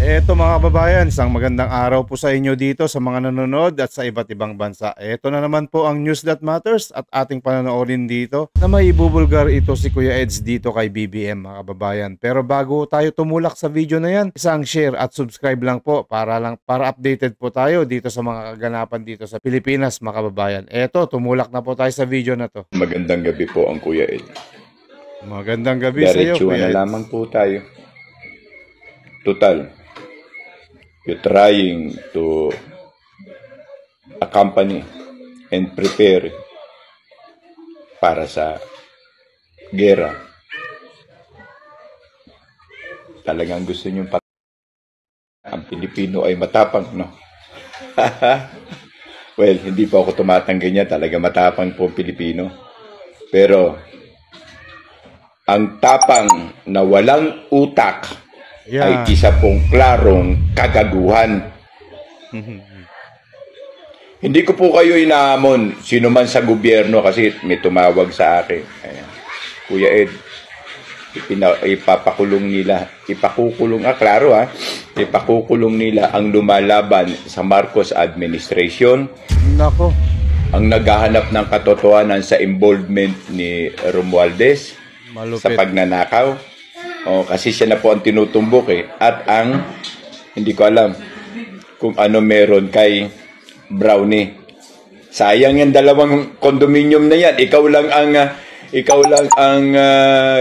Eto mga kababayan, isang magandang araw po sa inyo dito sa mga nanonood at sa iba't ibang bansa. Eto na naman po ang News That Matters at ating panonoorin dito na may ibubulgar ito si Kuya Eds dito kay BBM mga kababayan. Pero bago tayo tumulak sa video na yan, isang share at subscribe lang po para updated po tayo dito sa mga kaganapan dito sa Pilipinas mga kababayan. Eto, tumulak na po tayo sa video na to. Magandang gabi po ang Kuya Ed. Magandang gabi sa iyo, Diretsuhan Kuya na Eds. lamang po tayo. Total, you're trying to accompany and prepare para sa gera. Talagang gusto nyo ang Pilipino ay matapang, no? Well, hindi po ako tumatanggi niya. Talaga matapang po ang Pilipino. Pero, ang tapang na walang utak ay isa pong klarong kagaguhan. Hindi ko po kayo inaamon, sino man sa gobyerno, kasi may tumawag sa akin. Ayan. Kuya Ed, ipapakulong nila, ipakukulong nila ang lumalaban sa Marcos administration. Nako. Ang naghahanap ng katotohanan sa involvement ni Romualdez sa pagnanakaw. Kasi siya na po ang tinutumbok At hindi ko alam kung ano meron kay Brownie. Sayang yung dalawang condominium na yan. Ikaw lang ang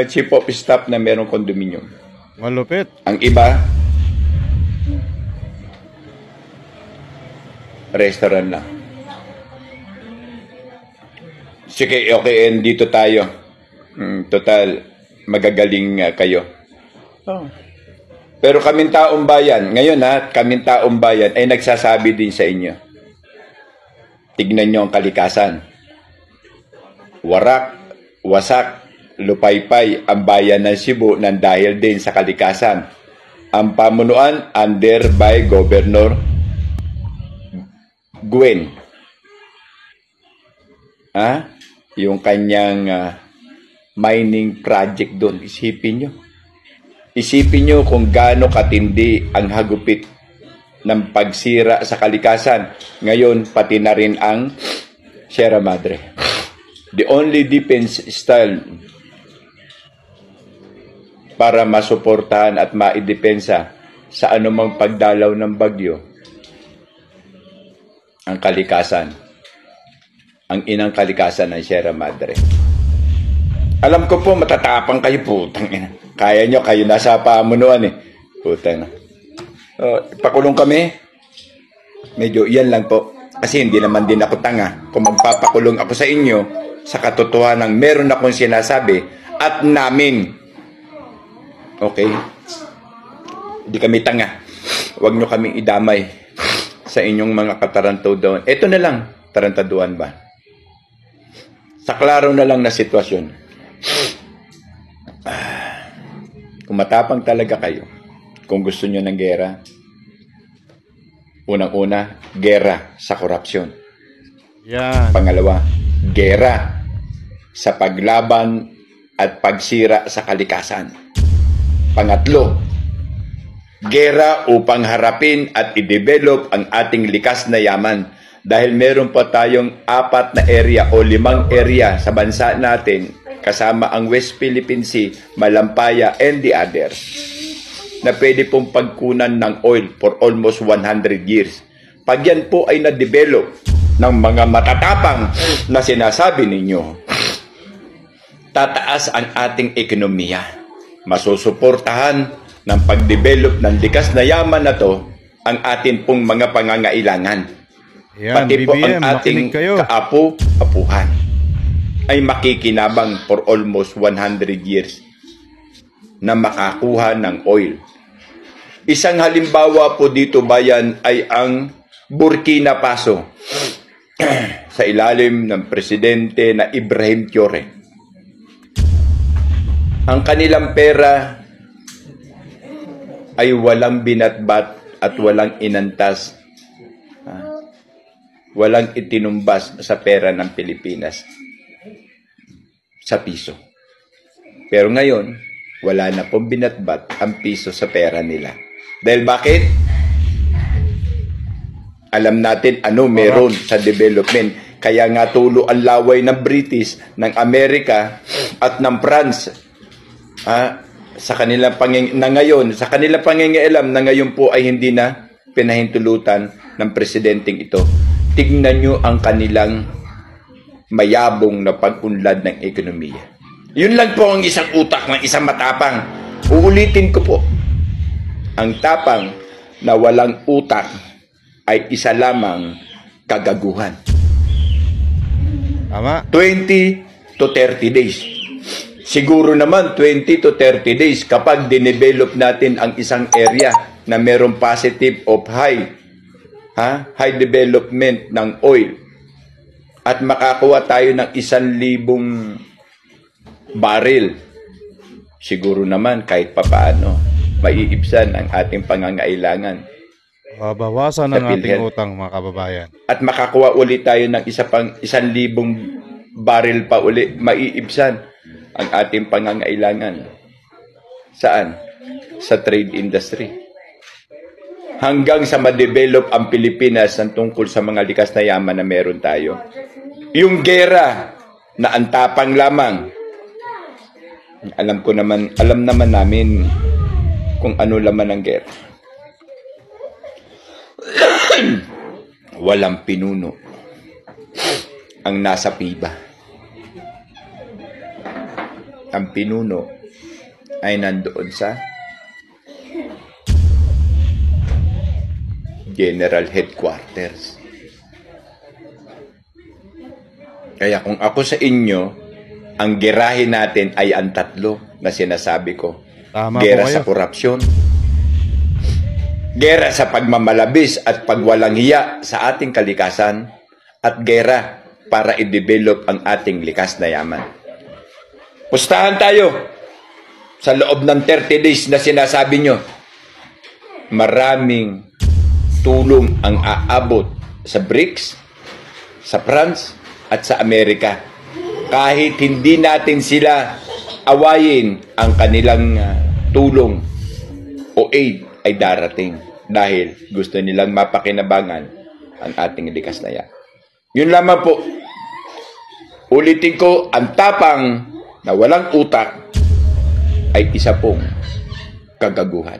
chief of staff na merong condominium. Malupit. Ang iba, restaurant lang. Sige, okay, and dito tayo. Total, magagaling kayo. Pero kaming taong bayan, ngayon kaming taong bayan ay nagsasabi din sa inyo. Tignan nyo ang kalikasan. Warak, wasak, lupaypay ang bayan ng Cebu nang dahil din sa kalikasan. Ang pamunuan under by Governor Gwen. Yung kanyang mining project doon. Isipin nyo kung gaano katindi ang hagupit ng pagsira sa kalikasan. Ngayon, pati na rin ang Sierra Madre. The only defense style para masuportahan at maidepensa sa anumang pagdalaw ng bagyo, ang kalikasan. Ang inang kalikasan ng Sierra Madre. Alam ko po, matatapang kayo, putang ina. Kaya nyo, kayo nasa pamunuan Putang ina. Ipakulong kami. Medyo yan lang po. Kasi hindi naman din ako tanga. Kung magpapakulong ako sa inyo, sa katotohanan, meron akong sinasabi at namin. Okay? Hindi kami tanga. Huwag nyo kaming idamay sa inyong mga katarantaduan. Ito na lang, tarantaduan ba? Sa klaro na lang na sitwasyon. Kung matapang talaga kayo, kung gusto nyo ng gera, unang-una, gera sa korupsyon. Pangalawa, gera sa paglaban at pagsira sa kalikasan. Pangatlo, gera upang harapin at i-develop ang ating likas na yaman. Dahil meron pa tayong 4 na area o 5 area sa bansa natin, kasama ang West Philippine Sea, Malampaya, and the others, na pwede pong pagkunan ng oil for almost 100 years. Pag yan po ay na-develop ng mga matatapang na sinasabi ninyo, tataas ang ating ekonomiya. Masusuportahan ng pag-develop ng likas na yaman na to ang atin pong mga pangangailangan. Pati po ang ating kaapu-apuhan ay makikinabang for almost 100 years na makakuha ng oil. Isang halimbawa po dito bayan ay ang Burkina Faso sa ilalim ng presidente na Ibrahim Traoré. Ang kanilang pera ay walang binatbat at walang inantas. Walang itinumbas sa pera ng Pilipinas sa piso. Pero ngayon, wala na pong binatbat ang piso sa pera nila. Dahil bakit? Alam natin ano meron sa development. Kaya nga tulo ang laway ng British, ng Amerika at ng France. Sa kanilang sa kanilang pangingialam na ngayon po ay hindi na pinahintulutan ng presidenteng ito. Tignan nyo ang kanilang mayabong na pag-unlad ng ekonomiya. Yun lang po ang isang utak ng isang matapang. Uulitin ko po. Ang tapang na walang utak ay isa lamang kagaguhan. Tama. 20 to 30 days. Siguro naman 20 to 30 days kapag dinevelop natin ang isang area na merong positive of high development ng oil at makakuha tayo ng 1,000 baril. Siguro naman kahit papaano maiibsan ang ating pangangailangan. Babawasan ang ating utang, mga kababayan. At makakuha ulit tayo ng 1,000 baril pa uli, maiibsan ang ating pangangailangan. Saan? Sa trade industry. Hanggang sa ma-develop ang Pilipinas ng tungkol sa mga likas na yaman na meron tayo. Yung gera na antapang lamang. Alam naman namin kung ano laman ng gera. Walang pinuno ang nasa piba. Ang pinuno ay nandoon sa General Headquarters. Kaya kung ako sa inyo, ang gerahin natin ay ang tatlo na sinasabi ko. Tama gera po kayo. Sa korupsyon, gera sa pagmamalabis at pagwalang hiya sa ating kalikasan, at gera para i-develop ang ating likas na yaman. Pustahan tayo sa loob ng 30 days na sinasabi nyo. Maraming tulong ang aabot sa BRICS, sa France, at sa Amerika. Kahit hindi natin sila awayin, ang kanilang tulong o aid ay darating dahil gusto nilang mapakinabangan ang ating likas na yaman. Yun lamang po. Ulitin ko, ang tapang na walang utak ay isa pong kagaguhan.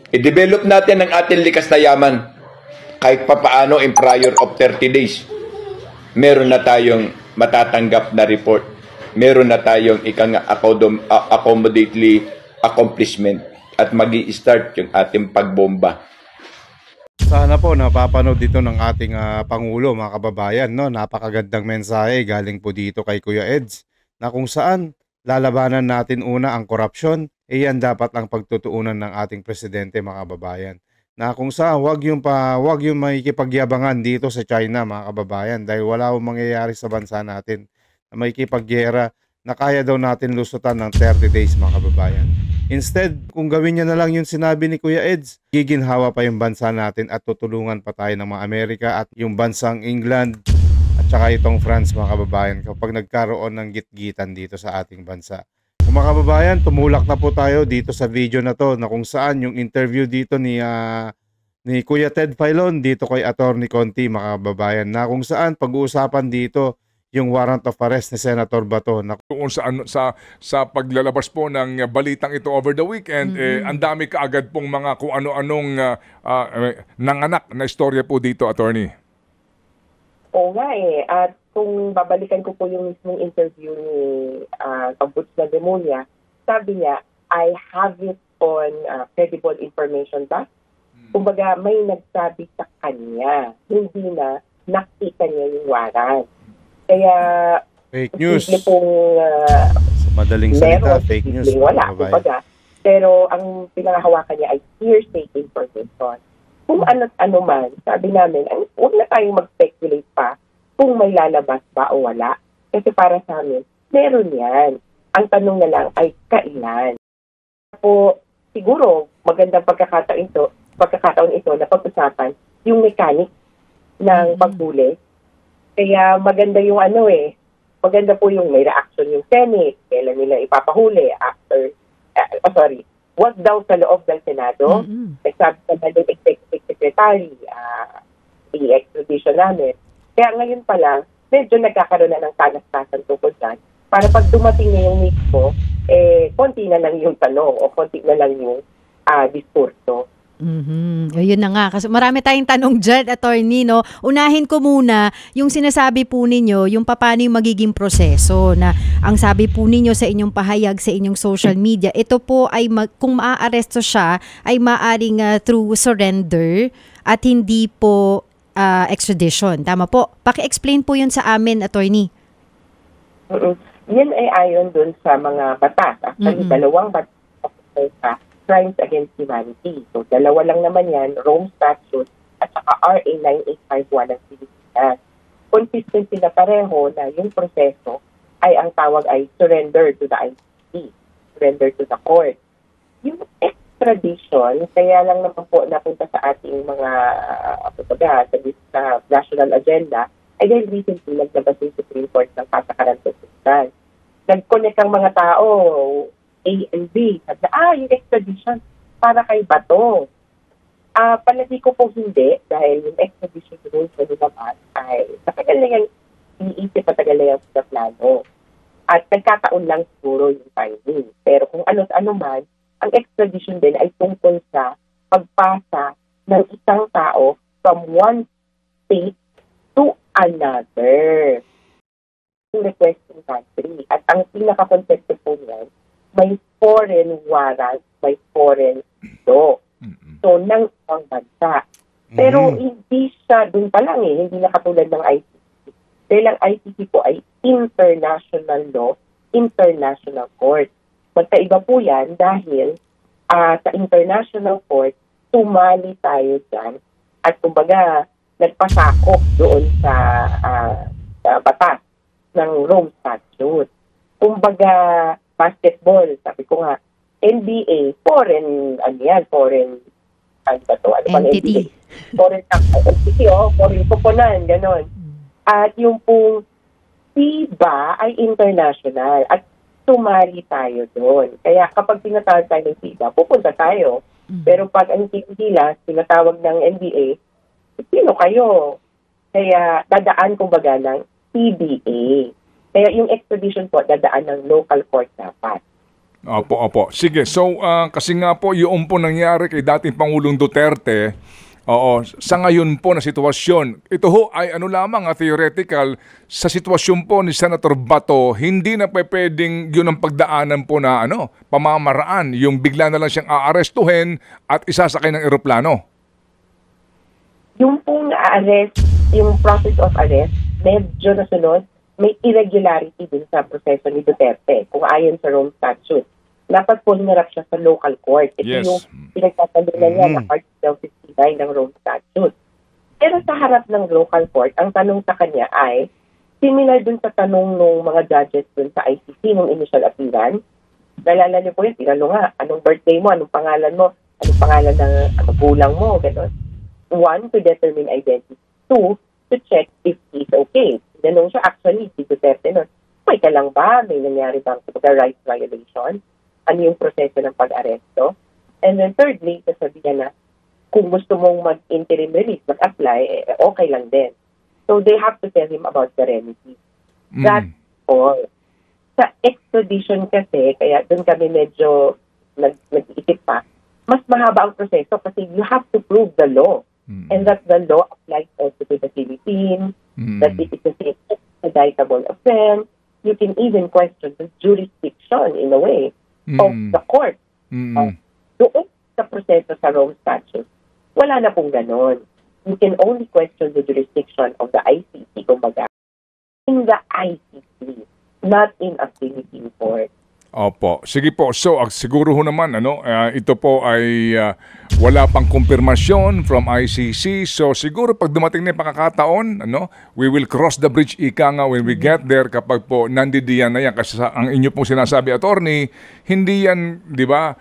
I-develop natin ang ating likas na yaman kahit papaano in prior of 30 days. Meron na tayong matatanggap na report. Meron na tayong accommodately accomplishment at magi-start yung ating pagbomba. Sana po napapanood dito ng ating Pangulo, mga kababayan, no? Napakagandang mensahe galing po dito kay Kuya Eds na kung saan lalabanan natin una ang korupsyon. Iyan dapat ang pagtutuunan ng ating presidente, mga kababayan. Na kung saan wag yung makikipagyabangan dito sa China, mga kababayan, dahil wala akong mangyayari sa bansa natin na makikipagyera na kaya daw natin lusutan ng 30 days, mga kababayan. Instead, kung gawin niya na lang yung sinabi ni Kuya Eds, giginhawa pa yung bansa natin at tutulungan pa tayo ng mga Amerika at yung bansang England at saka itong France, mga kababayan, kapag nagkaroon ng gitgitan dito sa ating bansa. Mga kababayan, tumulak na po tayo dito sa video na to na kung saan yung interview dito ni Kuya Ted Filon dito kay Attorney Conti, mga kababayan, na kung saan pag-uusapan dito yung warrant of arrest ni Senator Bato. Doon sa paglalabas po ng balitang ito over the weekend, ang dami kaagad pong mga kung ano-anong nanganak na istorya po dito, Attorney. Oo nga eh. At kung babalikan ko po yung mismong interview ni Kabuts na Demonia, sabi niya, I have it on credible information ba? Kumbaga, may nagsabi sa kanya, hindi na nakita niya yung warrant. Kaya, fake news. Pong, sa madaling salita, fake news. Wala, kumbaga. Pero ang pinangahawakan niya ay hearsay information. Kung ano man, sabi namin, huwag na tayong mag-speculate pa kung may lalabas ba o wala. Kasi para sa amin, meron yan. Ang tanong na lang ay kailan. Po, siguro, magandang pagkakataon ito na pag-usapan yung mechanic ng paghuli. Kaya maganda yung maganda po yung may reaction yung Senate, kailan nila ipapahuli after, wag daw sa loob ng Senado. Nagsabi naman yung Executive Secretary, i-extradition namin. Kaya ngayon pa lang, medyo nagkakaroon na ng talastasan tungkol dyan. Para pag dumating na yung mismo, konti na lang yung tanong o konti na lang yung diskurso. Ayun na nga. Kasi marami tayong tanong dyan, attorney, no? Unahin ko muna yung sinasabi po ninyo, yung paano yung magiging proseso na ang sabi po ninyo sa inyong pahayag sa inyong social media, ito po ay kung maaaresto siya, ay maaring through surrender at hindi po extradition. Tama po? Paki-explain po yun sa amin, attorney. Yan ay ayon dun sa mga batas. Actually, dalawang batas sa Crimes Against Humanity. So, dalawa lang naman yan, Rome Statute at saka RA 9851 ng Pilipinas. Consistent sila pareho na yung proseso ay ang tawag ay surrender to the ICC, surrender to the court. Yung extradition, kaya lang naman po napunta sa ating mga sa national agenda, ay dahil recently naglabas yung Supreme Court ng patakaran konstitusyonal. Nag-connect ang mga tao, A and B. Sabi na, yung extradition, para kay Bato. Palagi ko po hindi, dahil yung extradition rules na lumabas ay natagal na yung iniisip, matagal na yung sa plano. At nagkataon lang siguro yung timing. Pero kung ano man, ang extradition din ay tungkol sa pagpasa ng isang tao from one state to another. Yung requesting country. At ang pinaka-konsepto po niyan, may foreign warrant, may foreign law. So, ng isang bansa. Pero hindi siya, dun pa lang hindi na katulad ng ICC. Dahil ang ICC po ay international law, international court. Magkaiba po yan dahil sa international court, tumali tayo dyan at kumbaga nagpasakop doon sa batas ng Rome Statute. Kumbaga, basketball, sabi ko nga, NBA, foreign, foreign, entity. Foreign entity, foreign koponan, gano'n. At yung pong FIBA ay international at sumali tayo doon. Kaya kapag tinatawag tayo ng FIBA, pupunta tayo. Pero pag ang nila, tinatawag ng NBA, sino kayo? Kaya dadaan kumbaga ng CBA. Kaya yung extradition po, dadaan ng local court dapat. Opo. Sige, so kasi nga po yung po nangyari kay dating Pangulong Duterte, sa ngayon po na sitwasyon, ito ho ay lamang theoretical sa sitwasyon po ni Senator Bato, hindi na pwedeng yun ang pagdaanan po na pamamaraan, yung bigla na lang siyang aarestuhin at isasakay ng eroplano. Yung pong arrest, yung process of arrest, medyo nasunod, may irregularity din sa proseso ni Duterte kung ayon sa Rome Statute. Dapat po hinarap siya sa local court. Ito yung pinagtatalunan niya na Article 59 ng Rome Statute. Pero sa harap ng local court, ang tanong sa kanya ay similar dun sa tanong ng mga judges dun sa ICC nung initial appearance. Nalala niyo po yun, tinanong nga, anong birthday mo, anong pangalan mo, anong pangalan ng magulang mo, gano'n. 1, to determine identity. 2, to check if he's okay. Ganun siya, actually, si Duterte nun, may ka lang ba? May nangyari bang rights violation? Ano yung proseso ng pag-aresto? And then thirdly, sasabihin na, kung gusto mong mag-interim release, mag-apply, okay lang din. So they have to tell him about the remedy. That's all. Sa extradition kasi, kaya doon kami medyo nag-iisip pa, mas mahaba ang proseso kasi you have to prove the law. And that the law applies also to the Philippines, that it is a extraditable offense. You can even question the jurisdiction in a way of the court. Doon sa proseso sa Rome Statute, wala na pong ganon. You can only question the jurisdiction of the ICC, kumbaga, in the ICC, not in a Philippine court. Opo. Sige po. So, siguro ho naman, ito po ay wala pang kumpirmasyon from ICC. So, siguro pag dumating na yung pakakataon, we will cross the bridge, ika nga, when we get there, kapag po nandidiyan na yan. Kasi ang inyo pong sinasabi, attorney, hindi yan, di ba?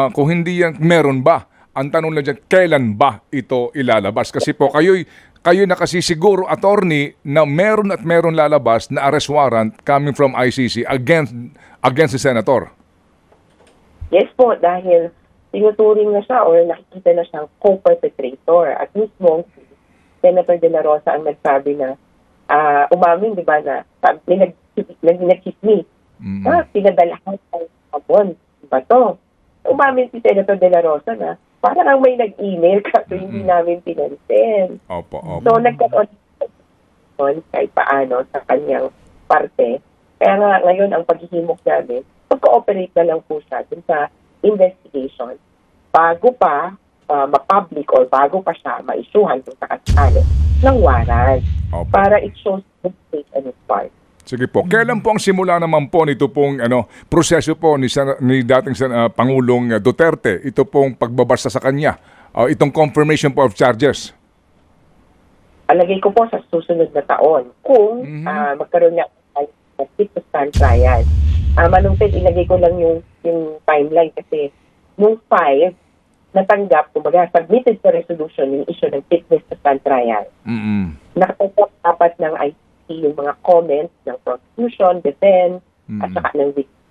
Kung hindi yan, meron ba? Ang tanong lang dyan, kailan ba ito ilalabas? Kasi po, kayo nakasisiguro, attorney, na meron at meron lalabas na arrest warrant coming from ICC against the senator. Yes po, dahil tinuturing na siya or nakikita na siyang co-perpetrator. At mismo, si Senator De La Rosa ang nagsabi na umamin, di ba, na may nag-chismis. Pinadalahan ng sabon. Diba to? Umamin si Senator De La Rosa na parang may nag-email kasi hindi namin pinansin. Opo, opo. So, nagkaroon kahit paano sa kanyang parte. Kaya nga ngayon ang paghihimok namin, mag-cooperate na lang po siya dun sa investigation bago pa ma-public or bago pa siya ma-issuehan kung sakasakali ng warrant para it shows the state and its part. Sige po. Kailan po ang simula naman po nito pong proseso po ni dating Pangulong Duterte, ito pong pagbabasa sa kanya, itong confirmation po of charges? Alagay ko po sa susunod na taon kung magkaroon niya ng fit to stand trial. Malumpit, ilagay ko lang yung timeline kasi yung 5 natanggap, kumbaga submitted sa resolution yung issue ng fitness to stand trial. Nakatanggap dapat ng ICC yung mga comments ng prosecution, defense, at saka ng victim.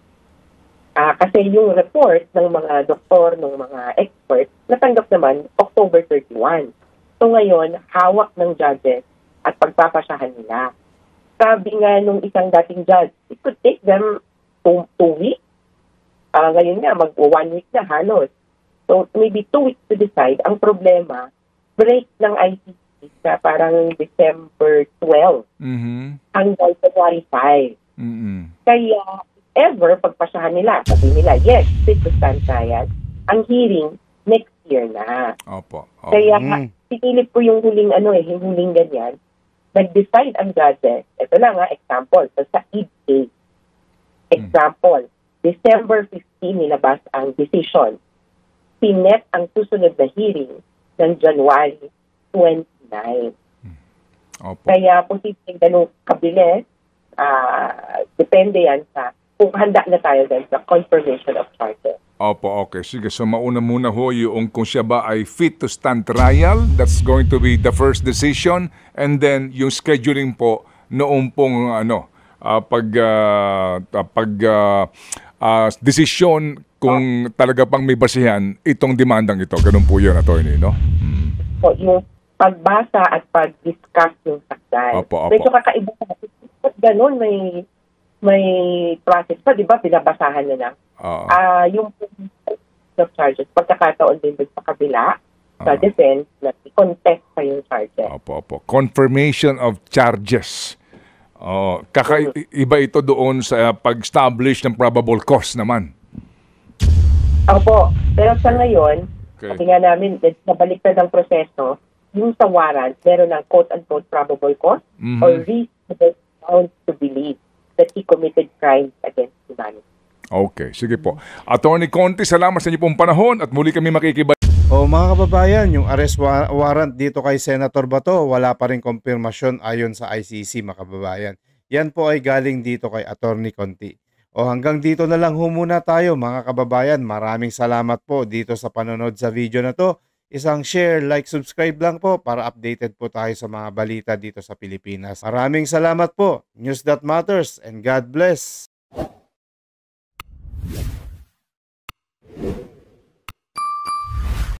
Kasi yung report ng mga doktor, ng mga experts, natanggap naman October 31. So ngayon, hawak ng judges at pagpapasyahan nila. Sabi nga nung isang dating judge, it could take them 2 weeks. Ngayon nga, mag-1 week na halos. So maybe 2 weeks to decide. Ang problema, break ng ICC sa parang December 12 hanggang January 5. Kaya, ever pagpasyahan nila, sabi nila, yes, fit to stand trial, ang hearing next year na. Opo. Kaya pinili po yung huling yung huling ganyan. Nag-decide ang judges. Ito lang example. So, sa Eid case. Example, December 15 nilabas ang decision. Pinet ang susunod na hearing ng January 29. Opo. Kaya posibleng ganun kabilis, depende yan sa kung handa na tayo din sa confirmation of charges. Opo, okay. Sige, so mauna muna ho yung kung siya ba ay fit to stand trial. That's going to be the first decision. And then yung scheduling po noong pong desisyon kung talaga pang may basihan itong demandang ito. Ganun po yun, attorney, no? So, yung pagbasa at pag-discuss yung sakdal. Opo. Medyo kakaiba sa ganun, may process pa, di ba? Binabasahan na lang. Yung of charges, pagkakataon din sa kabila, sa defense, na i-contest pa yung charges. Opo. Confirmation of charges. Kakaiba ito doon sa pag-establish ng probable cause naman. Opo. Pero sa ngayon, Okay. sabi nga namin, nabaliktad ang proseso, yung sa warrant, meron ng quote-unquote probable cause or reasonable grounds to believe that he committed crimes against humanity. Okay, sige po. Attorney Conti, salamat sa inyo pong panahon at muli kami makikibay. Mga kababayan, yung arrest warrant dito kay Senator Bato, wala pa rin konfirmasyon ayon sa ICC, mga kababayan. Yan po ay galing dito kay Attorney Conti. Hanggang dito na lang muna tayo, mga kababayan. Maraming salamat po dito sa panonood sa video na to. Isang share, like, subscribe lang po para updated po tayo sa mga balita dito sa Pilipinas. Maraming salamat po. News That Matters and God bless.